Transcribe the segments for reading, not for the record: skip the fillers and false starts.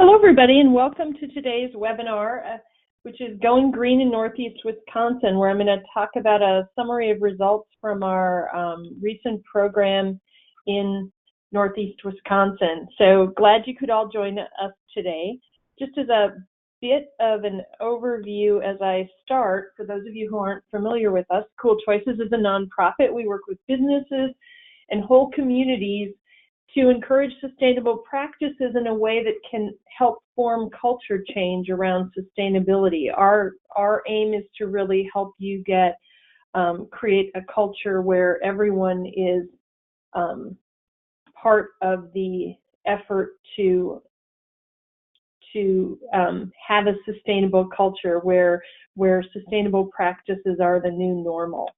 Hello, everybody, and welcome to today's webinar, which is Going Green in Northeast Wisconsin, where I'm going to talk about a summary of results from our recent program in Northeast Wisconsin. So glad you could all join us today. Just as a bit of an overview as I start, for those of you who aren't familiar with us, Cool Choices is a nonprofit. We work with businesses and whole communities to encourage sustainable practices in a way that can help form culture change around sustainability. Our aim is to really help you create a culture where everyone is part of the effort to have a sustainable culture where sustainable practices are the new normal.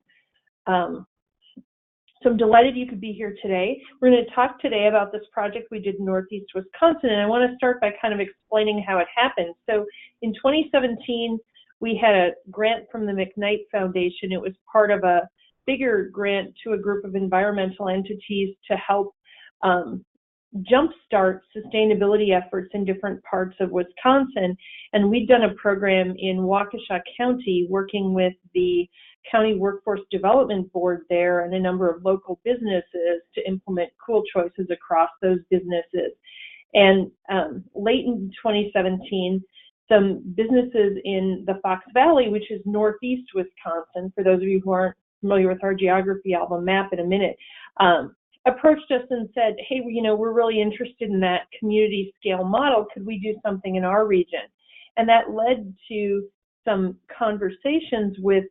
So I'm delighted you could be here today. We're going to talk today about this project we did in Northeast Wisconsin, and I want to start by kind of explaining how it happened. So in 2017, we had a grant from the McKnight Foundation. It was part of a bigger grant to a group of environmental entities to help jumpstart sustainability efforts in different parts of Wisconsin. And we'd done a program in Waukesha County working with the County Workforce Development Board there and a number of local businesses to implement Cool Choices across those businesses. And late in 2017, some businesses in the Fox Valley, which is northeast Wisconsin, for those of you who aren't familiar with our geography, I'll have a map in a minute, approached us and said, hey, we're really interested in that community scale model. Could we do something in our region? And that led to some conversations with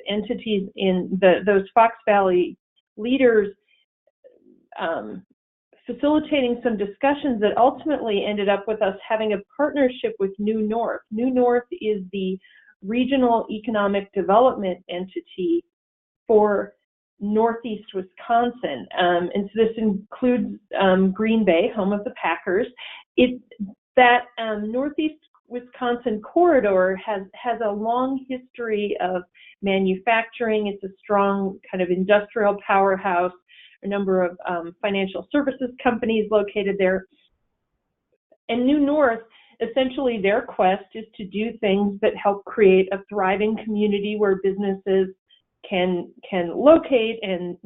entities in those Fox Valley leaders, facilitating some discussions that ultimately ended up with us having a partnership with New North. New North is the regional economic development entity for Northeast Wisconsin, and so this includes Green Bay, home of the Packers. That Northeast Wisconsin corridor has a long history of manufacturing. It's a strong kind of industrial powerhouse, a number of financial services companies located there. And New North, essentially their quest is to do things that help create a thriving community where businesses can locate and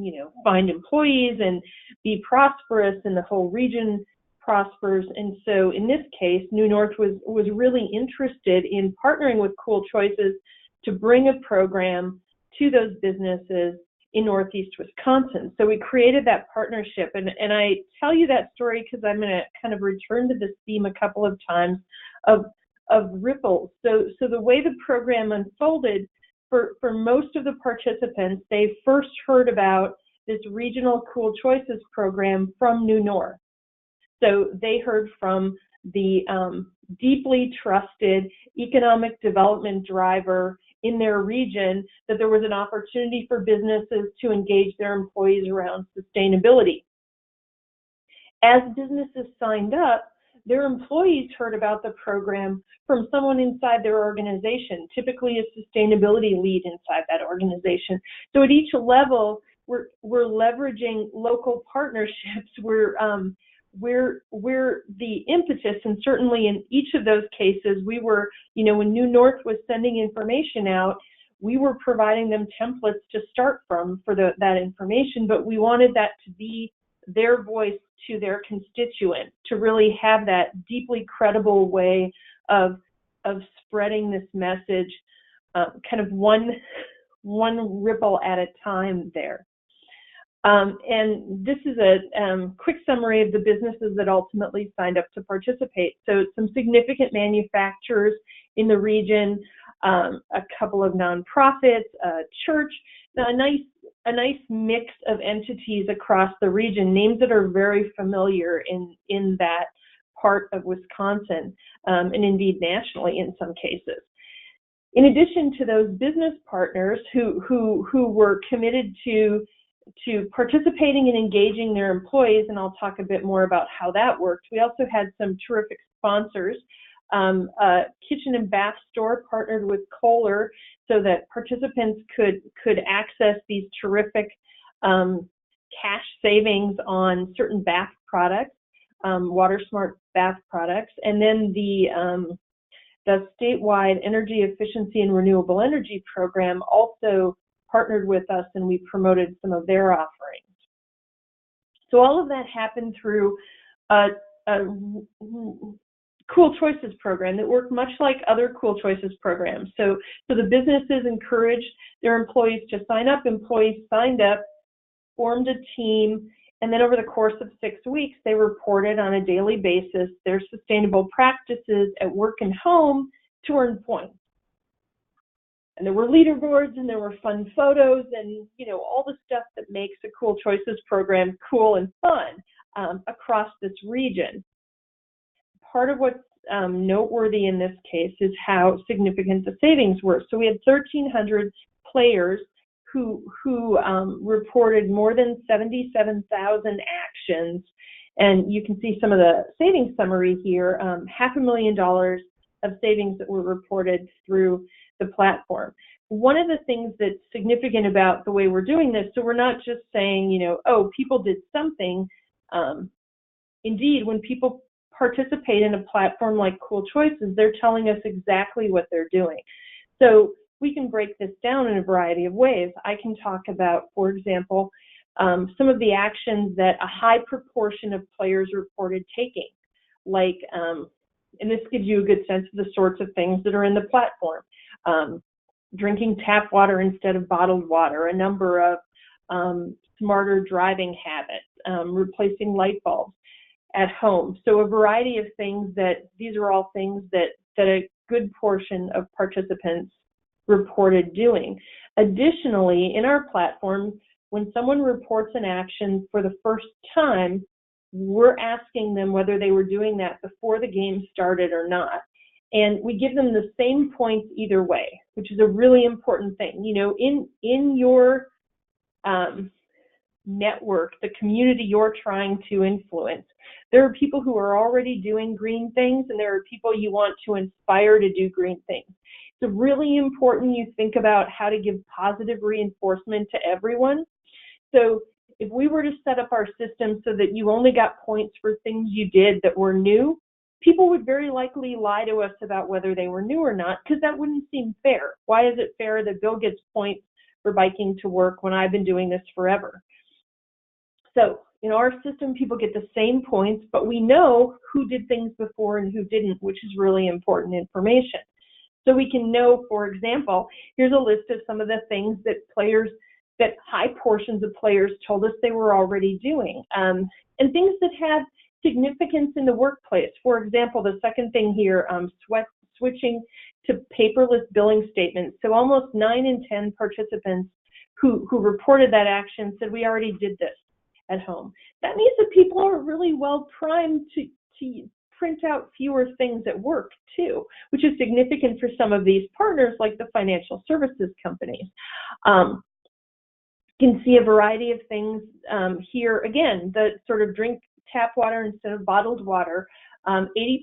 find employees and be prosperous, and the whole region prospers. And so in this case, New North was really interested in partnering with Cool Choices to bring a program to those businesses in Northeast Wisconsin. So we created that partnership, and I tell you that story because I'm going to kind of return to this theme a couple of times of ripples. So the way the program unfolded, for most of the participants, they first heard about this regional Cool Choices program from New North. So they heard from the deeply trusted economic development driver in their region that there was an opportunity for businesses to engage their employees around sustainability. As businesses signed up, their employees heard about the program from someone inside their organization, typically a sustainability lead inside that organization. So at each level, we're leveraging local partnerships. We're the impetus, and certainly in each of those cases, we were, when New North was sending information out, we were providing them templates to start from for that information, but we wanted that to be their voice to their constituent, to really have that deeply credible way of spreading this message, kind of one ripple at a time there. And this is a quick summary of the businesses that ultimately signed up to participate. So some significant manufacturers in the region, a couple of nonprofits, a church, a nice mix of entities across the region, names that are very familiar in that part of Wisconsin, and indeed nationally in some cases. In addition to those business partners who were committed to participating and engaging their employees, and I'll talk a bit more about how that worked, we also had some terrific sponsors. A kitchen and bath store partnered with Kohler so that participants could access these terrific cash savings on certain bath products. water smart bath products. And then the statewide energy efficiency and renewable energy program also partnered with us, and we promoted some of their offerings. So all of that happened through a Cool Choices program that worked much like other Cool Choices programs. So the businesses encouraged their employees to sign up. Employees signed up, formed a team, and then over the course of 6 weeks, they reported on a daily basis their sustainable practices at work and home to earn points. And there were leaderboards, and there were fun photos, and all the stuff that makes a Cool Choices program cool and fun across this region. Part of what's noteworthy in this case is how significant the savings were. So we had 1,300 players who reported more than 77,000 actions, and you can see some of the savings summary here. $500,000 of savings that were reported through the platform. One of the things that's significant about the way we're doing this, so we're not just saying, oh, people did something. Indeed, when people participate in a platform like Cool Choices, they're telling us exactly what they're doing. So we can break this down in a variety of ways. I can talk about, for example, some of the actions that a high proportion of players reported taking, like, and this gives you a good sense of the sorts of things that are in the platform. Drinking tap water instead of bottled water, a number of smarter driving habits, replacing light bulbs at home. So a variety of things these are all things that a good portion of participants reported doing. Additionally, in our platform, when someone reports an action for the first time, we're asking them whether they were doing that before the game started or not. And we give them the same points either way, which is a really important thing. In your network, the community you're trying to influence, there are people who are already doing green things, and there are people you want to inspire to do green things. It's really important you think about how to give positive reinforcement to everyone. So if we were to set up our system so that you only got points for things you did that were new, people would very likely lie to us about whether they were new or not, because that wouldn't seem fair. Why is it fair that Bill gets points for biking to work when I've been doing this forever? So in our system, people get the same points, but we know who did things before and who didn't, which is really important information. So we can know, for example, here's a list of some of the things that high portions of players told us they were already doing, and things that had significance in the workplace. For example, the second thing here, switching to paperless billing statements. So almost 9 in 10 participants who reported that action said we already did this at home. That means that people are really well primed to print out fewer things at work too, which is significant for some of these partners like the financial services companies. You can see a variety of things here. Again, the sort of drink tap water instead of bottled water. 80%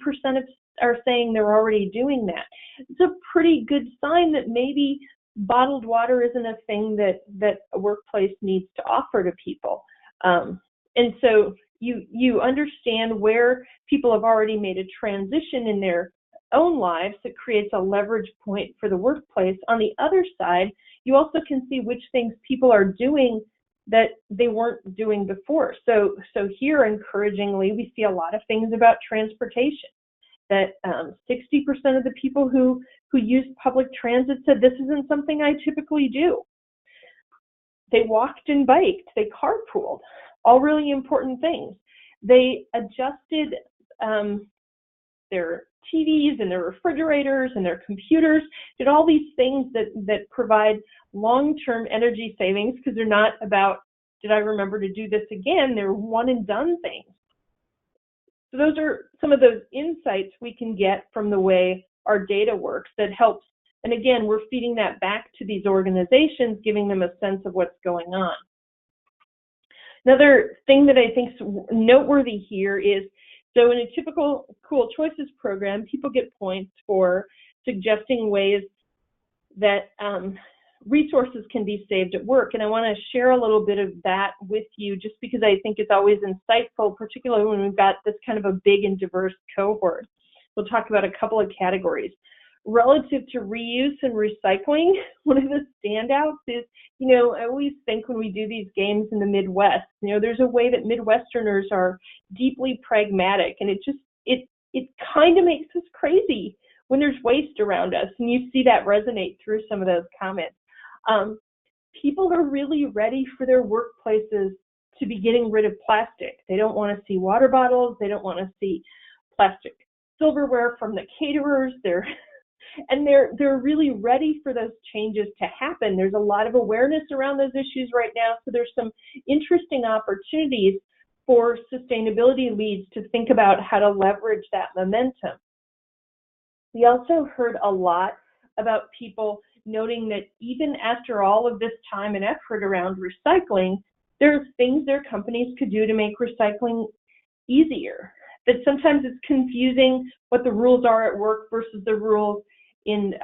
are saying they're already doing that. It's a pretty good sign that maybe bottled water isn't a thing that a workplace needs to offer to people. And so you understand where people have already made a transition in their own lives that creates a leverage point for the workplace. On the other side, you also can see which things people are doing that they weren't doing before. So here, encouragingly, we see a lot of things about transportation. That 60% of the people who use public transit said this isn't something I typically do. They walked and biked. They carpooled. All really important things. They adjusted their TVs and their refrigerators and their computers, did all these things that provide long-term energy savings, because they're not about, did I remember to do this again? They're one and done things. So those are some of those insights we can get from the way our data works that helps. And again, we're feeding that back to these organizations, giving them a sense of what's going on. Another thing that I think is noteworthy here is, so in a typical Cool Choices program, people get points for suggesting ways that resources can be saved at work. And I want to share a little bit of that with you just because I think it's always insightful, particularly when we've got this kind of a big and diverse cohort. We'll talk about a couple of categories. Relative to reuse and recycling, one of the standouts is, I always think when we do these games in the Midwest, there's a way that Midwesterners are deeply pragmatic, and it kind of makes us crazy when there's waste around us, and you see that resonate through some of those comments. People are really ready for their workplaces to be getting rid of plastic. They don't want to see water bottles. They don't want to see plastic silverware from the caterers. They're really ready for those changes to happen. There's a lot of awareness around those issues right now, so there's some interesting opportunities for sustainability leads to think about how to leverage that momentum. We also heard a lot about people noting that even after all of this time and effort around recycling, there's things their companies could do to make recycling easier. That sometimes it's confusing what the rules are at work versus the rules in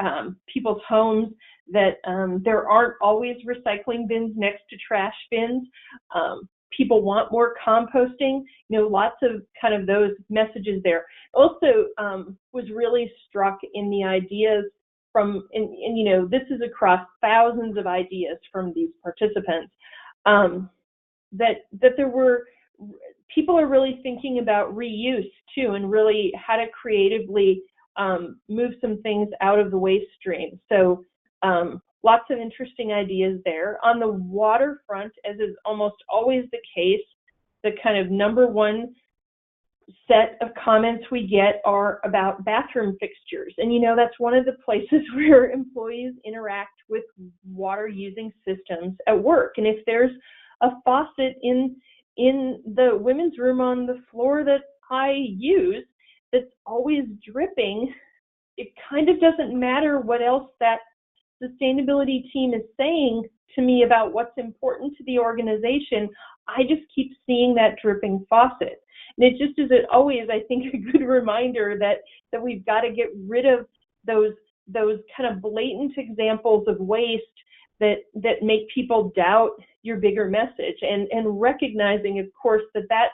people's homes, that there aren't always recycling bins next to trash bins. People want more composting, lots of kind of those messages there. Also was really struck in the ideas from, and this is across thousands of ideas from these participants, that there were, people are really thinking about reuse too, and really how to creatively move some things out of the waste stream. So lots of interesting ideas there. On the waterfront, as is almost always the case, the kind of number one set of comments we get are about bathroom fixtures. And that's one of the places where employees interact with water using systems at work. And if there's a faucet in the women's room on the floor that I use that's always dripping, it kind of doesn't matter what else that sustainability team is saying to me about what's important to the organization. I just keep seeing that dripping faucet. And it just is always, I think, a good reminder that we've got to get rid of those kind of blatant examples of waste that make people doubt your bigger message, and recognizing, of course, that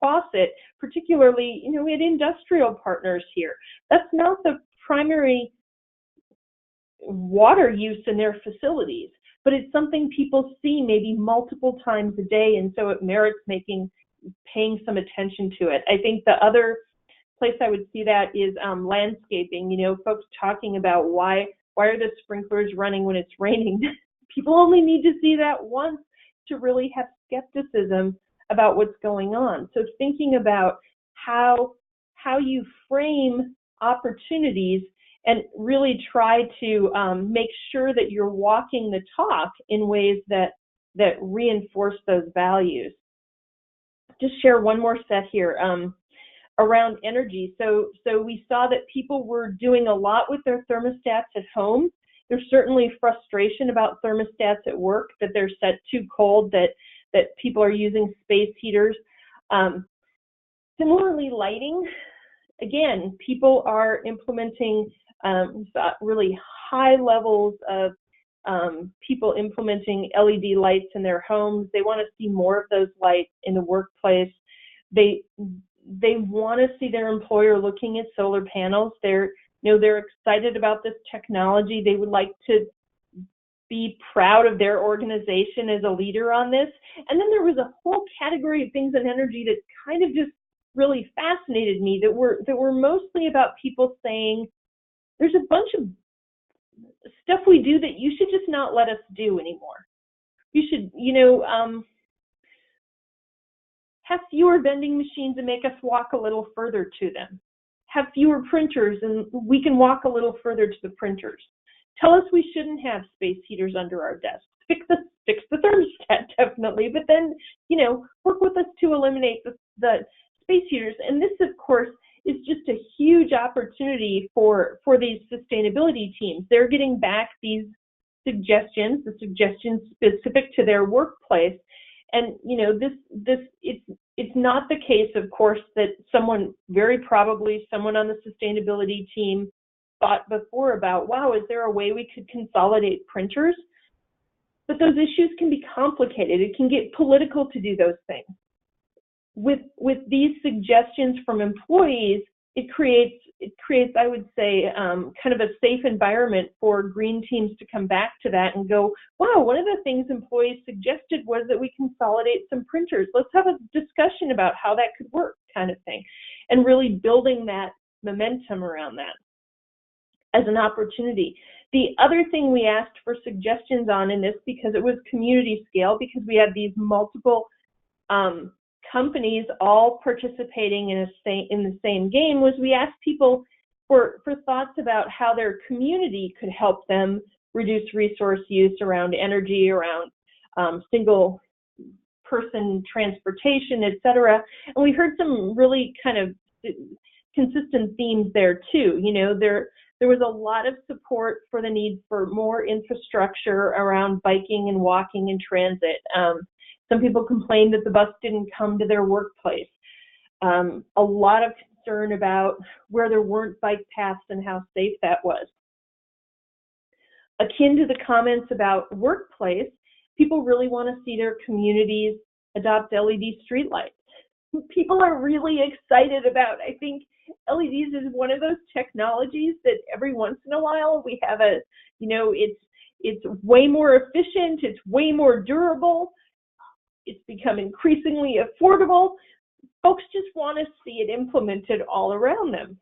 faucet, particularly, we had industrial partners here. That's not the primary water use in their facilities, but it's something people see maybe multiple times a day, and so it merits paying some attention to it. I think the other place I would see that is landscaping. Folks talking about why are the sprinklers running when it's raining? People only need to see that once to really have skepticism about what's going on. So thinking about how you frame opportunities and really try to make sure that you're walking the talk in ways that reinforce those values. Just share one more set here around energy. So we saw that people were doing a lot with their thermostats at home. There's certainly frustration about thermostats at work, that they're set too cold, that people are using space heaters. Similarly, lighting. Again, people are implementing really high levels of people implementing LED lights in their homes. They want to see more of those lights in the workplace. They want to see their employer looking at solar panels. They're excited about this technology. They would like to be proud of their organization as a leader on this. And then there was a whole category of things in energy that kind of just really fascinated me, that were mostly about people saying, there's a bunch of stuff we do that you should just not let us do anymore. You should, have fewer vending machines and make us walk a little further to them. Have fewer printers and we can walk a little further to the printers. Tell us we shouldn't have space heaters under our desks. Fix the thermostat, definitely, but then, work with us to eliminate the space heaters. And this, of course, is just a huge opportunity for these sustainability teams. They're getting back these suggestions, the suggestions specific to their workplace. And, it's not the case, of course, that very probably someone on the sustainability team thought before about, wow, is there a way we could consolidate printers? but those issues can be complicated. It can get political to do those things. With these suggestions from employees, it creates, I would say, kind of a safe environment for green teams to come back to that and go, wow, one of the things employees suggested was that we consolidate some printers. Let's have a discussion about how that could work, kind of thing, and really building that momentum around that as an opportunity. The other thing we asked for suggestions on in this, because it was community scale, because we had these multiple companies all participating in the same game, was we asked people for thoughts about how their community could help them reduce resource use around energy, around single person transportation, etc. And we heard some really kind of consistent themes there too. You know, there was a lot of support for the need for more infrastructure around biking and walking and transit. Some people complained that the bus didn't come to their workplace. A lot of concern about where there weren't bike paths and how safe that was. Akin to the comments about workplace, people really want to see their communities adopt LED streetlights. People are really excited about, I think LEDs is one of those technologies that every once in a while we have a, you know, it's way more efficient, it's way more durable, it's become increasingly affordable. Folks just want to see it implemented all around them.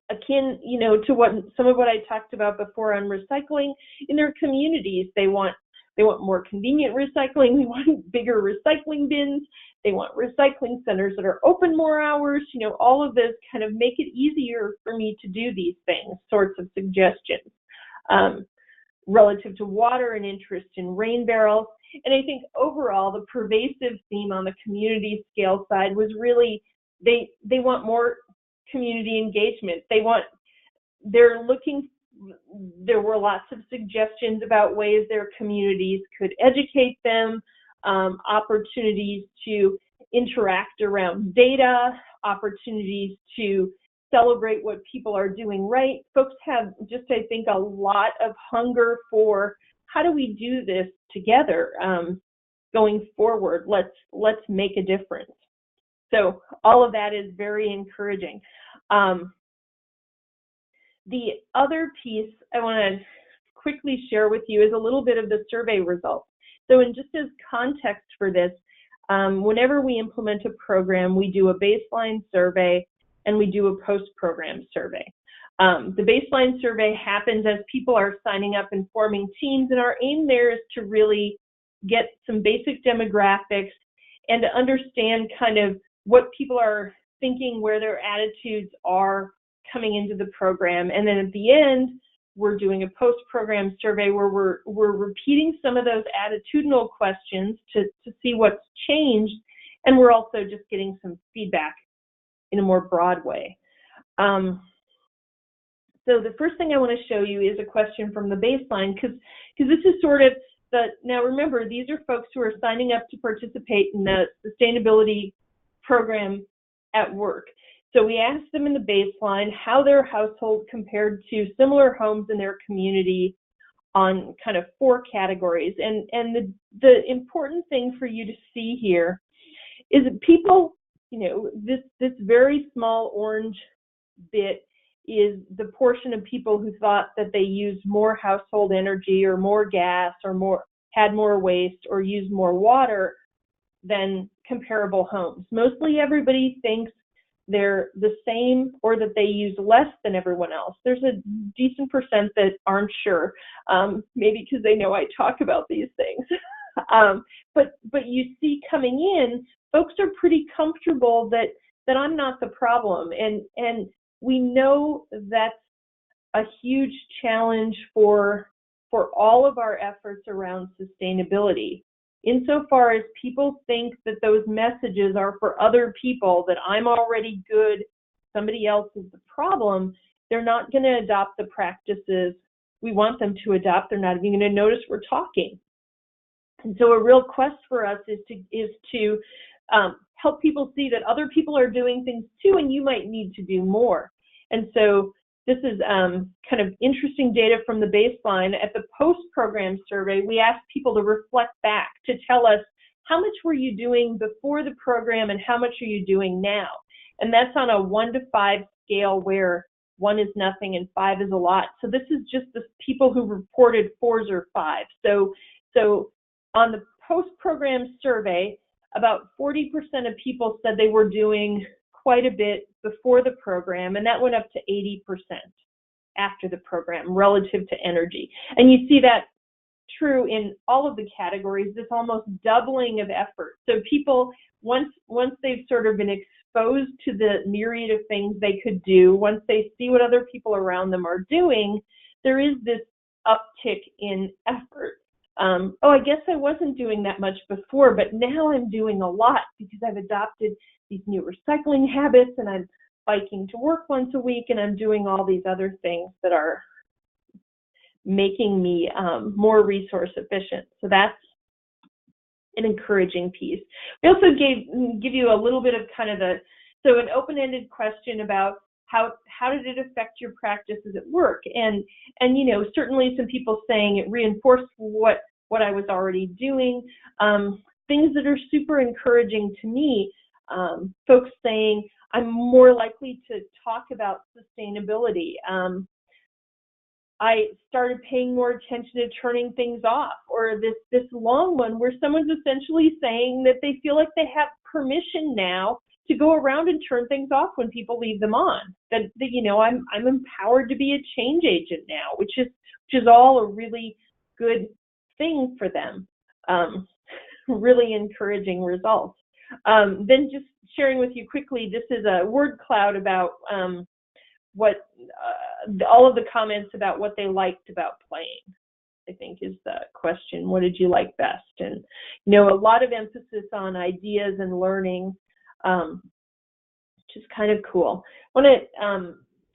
Akin, you know, to some of what I talked about before on recycling in their communities, they want more convenient recycling. They want bigger recycling bins. They want recycling centers that are open more hours. You know, all of this kind of make it easier for me to do these things, sorts of suggestions. Relative to water and interest in rain barrels. And I think overall, the pervasive theme on the community scale side was really they want more community engagement. There were lots of suggestions about ways their communities could educate them, opportunities to interact around data, opportunities to celebrate what people are doing right. Folks have just, I think, a lot of hunger for how do we do this together going forward? Let's make a difference. So all of that is very encouraging. The other piece I want to quickly share with you is a little bit of the survey results. So in just as context for this, whenever we implement a program, we do a baseline survey and we do a post-program survey. The baseline survey happens as people are signing up and forming teams, and our aim there is to really get some basic demographics and to understand kind of what people are thinking, where their attitudes are coming into the program. And then at the end, we're doing a post-program survey where we're repeating some of those attitudinal questions to see what's changed, and we're also just getting some feedback in a more broad way. So the first thing I want to show you is a question from the baseline, because this is sort of now remember, these are folks who are signing up to participate in the sustainability program at work. So we asked them in the baseline how their household compared to similar homes in their community on kind of 4 categories. And the important thing for you to see here is that people, you know, this very small orange bit is the portion of people who thought that they used more household energy or more gas or had more waste or used more water than comparable homes. Mostly everybody thinks they're the same or that they use less than everyone else. There's a decent percent that aren't sure, maybe because they know I talk about these things. But you see coming in, folks are pretty comfortable that I'm not the problem. And we know that's a huge challenge for all of our efforts around sustainability. Insofar as people think that those messages are for other people, that I'm already good, somebody else is the problem, they're not going to adopt the practices we want them to adopt. They're not even going to notice we're talking. And so a real quest for us is to help people see that other people are doing things too, and you might need to do more. And so this is kind of interesting data from the baseline. At the post-program survey, we asked people to reflect back, to tell us how much were you doing before the program and how much are you doing now? And that's on a 1 to 5 scale where 1 is nothing and 5 is a lot. So this is just the people who reported 4s or 5s. So on the post-program survey, about 40% of people said they were doing quite a bit before the program, and that went up to 80% after the program relative to energy. And you see that true in all of the categories, this almost doubling of effort. So people, once they've sort of been exposed to the myriad of things they could do, once they see what other people around them are doing, there is this uptick in effort. Oh, I guess I wasn't doing that much before, but now I'm doing a lot because I've adopted these new recycling habits and I'm biking to work once a week and I'm doing all these other things that are making me more resource efficient. So that's an encouraging piece. We also give you a little bit of kind of so an open-ended question about how did it affect your practices at work? And you know, certainly some people saying it reinforced what I was already doing. Things that are super encouraging to me, folks saying I'm more likely to talk about sustainability. I started paying more attention to turning things off, or this long one where someone's essentially saying that they feel like they have permission now to go around and turn things off when people leave them on. That you know, I'm empowered to be a change agent now, which is all a really good thing for them. Really encouraging results. Then just sharing with you quickly, this is a word cloud about what all of the comments about what they liked about playing, I think is the question. What did you like best? And you know, a lot of emphasis on ideas and learning, which is kind of cool. I want to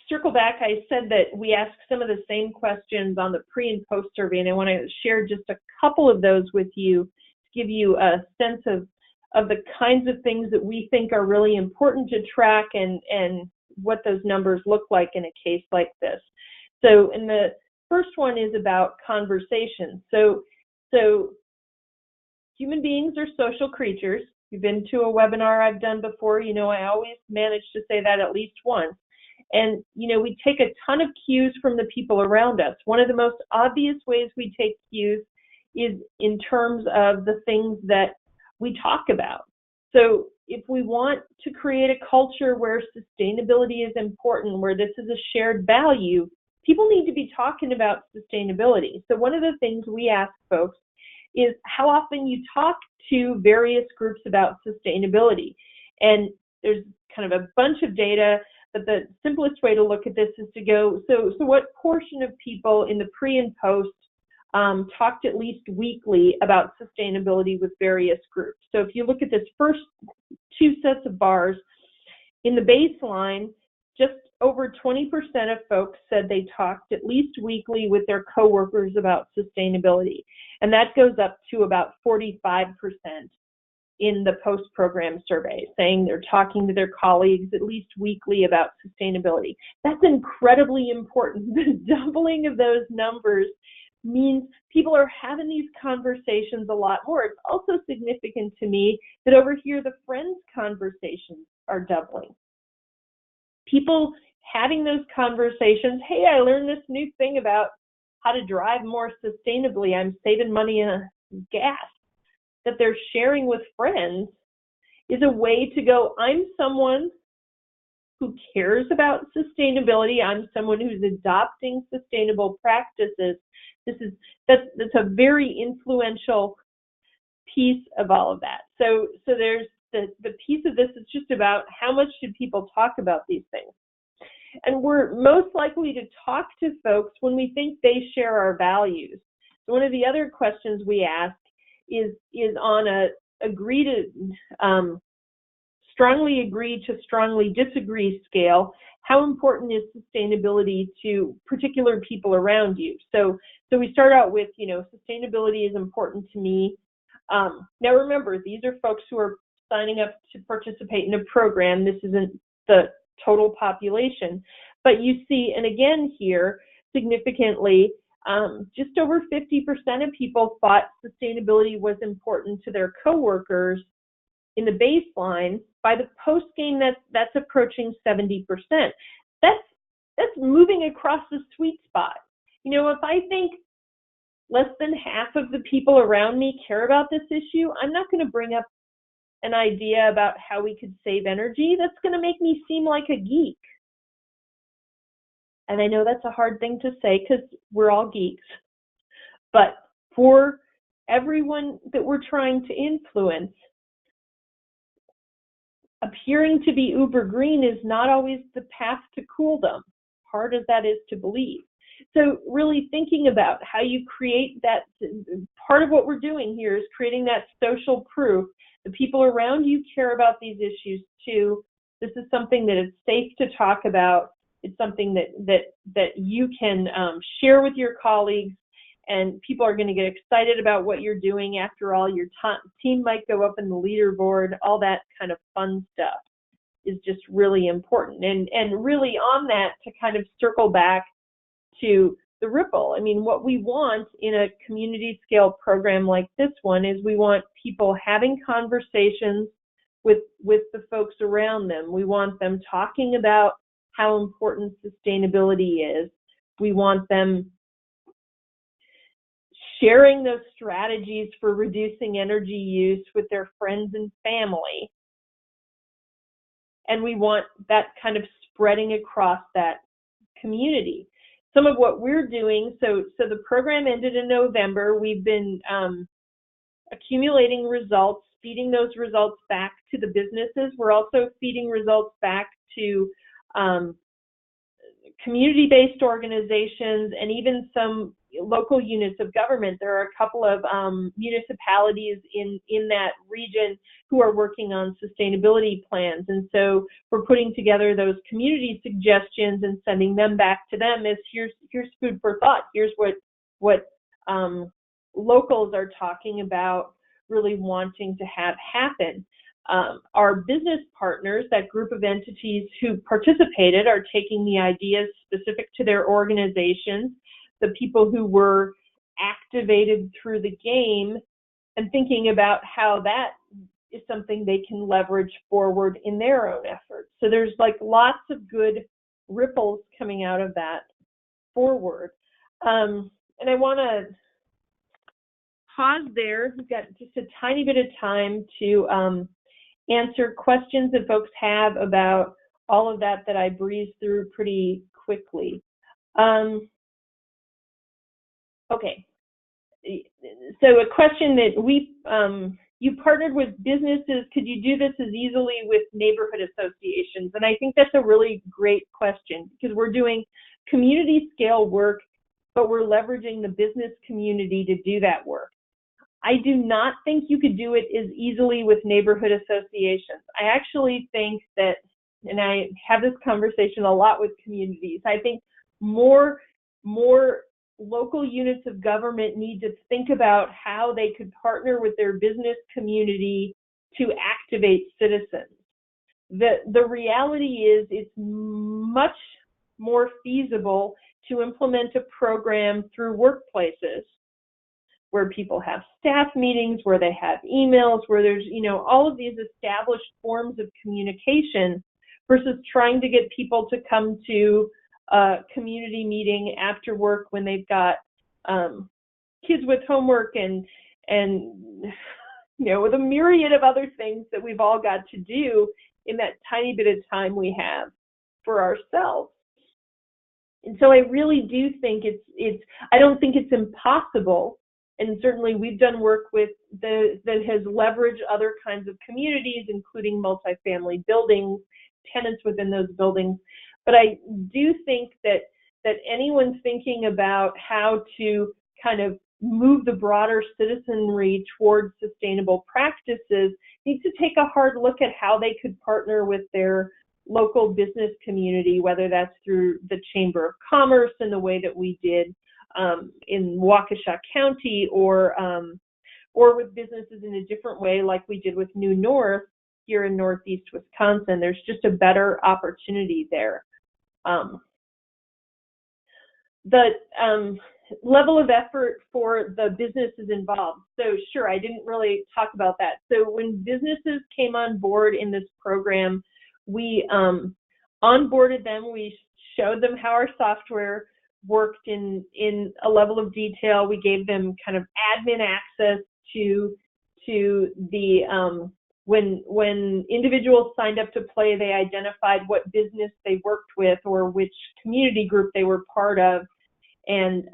circle back. I said that we asked some of the same questions on the pre and post survey, and I want to share just a couple of those with you to give you a sense of the kinds of things that we think are really important to track and what those numbers look like in a case like this. So, in the first one is about conversation. So human beings are social creatures. If you've been to a webinar I've done before, you know I always manage to say that at least once. And you know, we take a ton of cues from the people around us. One of the most obvious ways we take cues is in terms of the things that we talk about. So if we want to create a culture where sustainability is important, where this is a shared value, people need to be talking about sustainability. So one of the things we ask folks is how often you talk to various groups about sustainability. And there's kind of a bunch of data, but the simplest way to look at this is to go, so what portion of people in the pre and post talked at least weekly about sustainability with various groups. So if you look at this first 2 sets of bars, in the baseline, just over 20% of folks said they talked at least weekly with their coworkers about sustainability. And that goes up to about 45% in the post-program survey, saying they're talking to their colleagues at least weekly about sustainability. That's incredibly important. The doubling of those numbers means people are having these conversations a lot more. It's also significant to me that over here the friends conversations are doubling. People having those conversations, hey, I learned this new thing about how to drive more sustainably, I'm saving money in gas, that they're sharing with friends, is a way to go, I'm someone who cares about sustainability, I'm someone who's adopting sustainable practices. That's a very influential piece of all of that. So there's the piece of this is just about how much should people talk about these things. And we're most likely to talk to folks when we think they share our values. So one of the other questions we ask is on a agree to strongly agree to strongly disagree scale, how important is sustainability to particular people around you? So we start out with, you know, sustainability is important to me. Now remember, these are folks who are signing up to participate in a program. This isn't the total population. But you see, and again here, significantly, just over 50% of people thought sustainability was important to their coworkers in the baseline. By the post game, that's approaching 70%. That's moving across the sweet spot. If I think less than half of the people around me care about this issue, I'm not going to bring up an idea about how we could save energy. That's going to make me seem like a geek. And I know that's a hard thing to say because we're all geeks. But for everyone that we're trying to influence, appearing to be uber green is not always the path to cooldom, hard as that is to believe. So really thinking about how you create that, part of what we're doing here is creating that social proof. The people around you care about these issues too. This is something that is safe to talk about. It's something that you can share with your colleagues, and people are going to get excited about what you're doing. After all, your team might go up in the leaderboard. All that kind of fun stuff is just really important. And really on that, to kind of circle back to the ripple. I mean, what we want in a community scale program like this one is we want people having conversations with the folks around them. We want them talking about how important sustainability is. We want them sharing those strategies for reducing energy use with their friends and family. And we want that kind of spreading across that community. Some of what we're doing, so the program ended in November. We've been accumulating results, feeding those results back to the businesses. We're also feeding results back to community-based organizations and even some local units of government. There are a couple of municipalities in that region who are working on sustainability plans. And so we're putting together those community suggestions and sending them back to them as here's food for thought. Here's what locals are talking about really wanting to have happen. Our business partners, that group of entities who participated, are taking the ideas specific to their organizations, the people who were activated through the game, and thinking about how that is something they can leverage forward in their own efforts. So there's like lots of good ripples coming out of that forward. And I want to pause there. We've got just a tiny bit of time to answer questions that folks have about all of that I breezed through pretty quickly. Okay, so a question that you partnered with businesses. Could you do this as easily with neighborhood associations? And I think that's a really great question, because we're doing community scale work, but we're leveraging the business community to do that work. I do not think you could do it as easily with neighborhood associations. I actually think that, and I have this conversation a lot with communities, I think more local units of government need to think about how they could partner with their business community to activate citizens. The reality is it's much more feasible to implement a program through workplaces where people have staff meetings, where they have emails, where there's, all of these established forms of communication, versus trying to get people to come to a community meeting after work when they've got kids with homework and with a myriad of other things that we've all got to do in that tiny bit of time we have for ourselves. And so I really do think I don't think it's impossible. And certainly we've done work with that has leveraged other kinds of communities, including multifamily buildings, tenants within those buildings. But I do think that anyone thinking about how to kind of move the broader citizenry towards sustainable practices needs to take a hard look at how they could partner with their local business community, whether that's through the Chamber of Commerce in the way that we did in Waukesha County, or with businesses in a different way like we did with New North here in Northeast Wisconsin. There's just a better opportunity there. the level of effort for the businesses involved. So sure, I didn't really talk about that. So when businesses came on board in this program, we onboarded them. We showed them how our software worked in a level of detail. We gave them kind of admin access to the when individuals signed up to play, they identified what business they worked with or which community group they were part of. And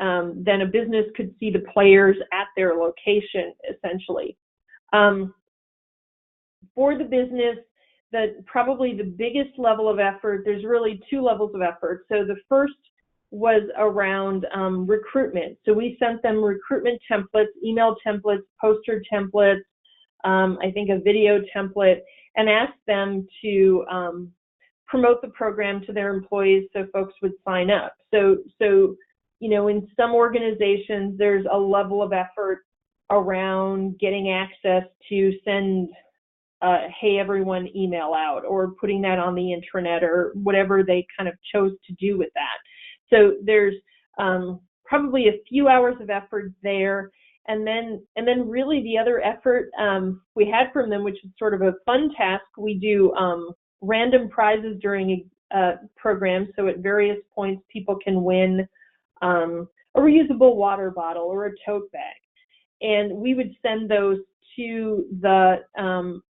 then a business could see the players at their location, essentially. For the business, probably the biggest level of effort, there's really two levels of effort. So the first was around recruitment. So we sent them recruitment templates, email templates, poster templates, I think a video template, and asked them to promote the program to their employees so folks would sign up. So you know, in some organizations, there's a level of effort around getting access to send hey everyone email out, or putting that on the intranet, or whatever they kind of chose to do with that. So there's probably a few hours of effort there. And then really the other effort we had from them, which is sort of a fun task, we do random prizes during a program. So at various points, people can win a reusable water bottle or a tote bag. And we would send those to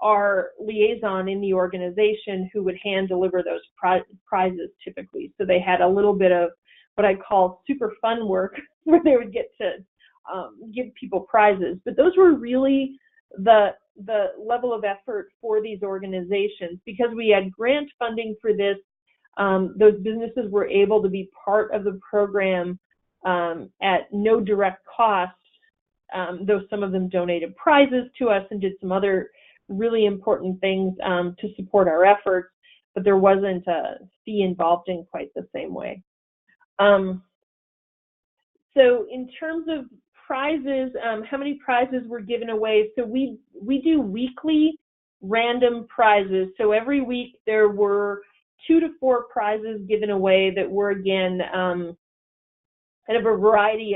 our liaison in the organization, who would hand deliver those prizes typically. So they had a little bit of what I call super fun work, where they would get to give people prizes. But those were really the level of effort for these organizations. Because we had grant funding for this, those businesses were able to be part of the program at no direct cost, though some of them donated prizes to us and did some other really important things to support our efforts, but there wasn't a fee involved in quite the same way. So in terms of prizes, how many prizes were given away? So we do weekly random prizes. So every week there were 2 to 4 prizes given away that were, again, kind of a variety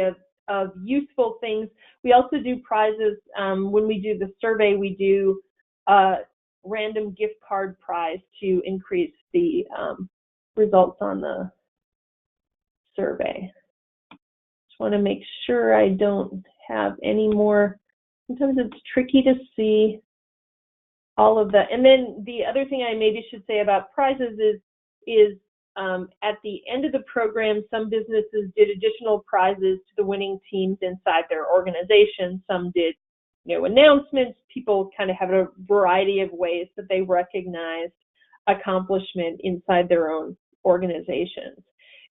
of useful things. We also do prizes when we do the survey. We do a random gift card prize to increase the results on the survey. Just want to make sure I don't have any more. Sometimes it's tricky to see all of that. And then the other thing I maybe should say about prizes is at the end of the program, some businesses did additional prizes to the winning teams inside their organization. Some did, you know, announcements. People kind of have a variety of ways that they recognized accomplishment inside their own organizations.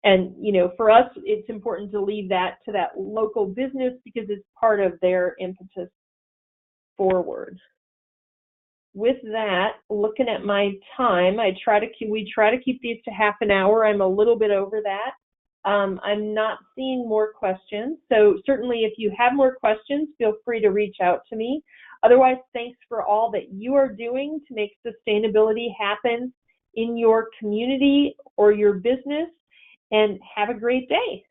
And, you know, for us, it's important to leave that to that local business, because it's part of their impetus forward. With that, looking at my time, we try to keep these to half an hour. I'm a little bit over that. I'm not seeing more questions. So certainly if you have more questions, feel free to reach out to me. Otherwise, thanks for all that you are doing to make sustainability happen in your community or your business, and have a great day.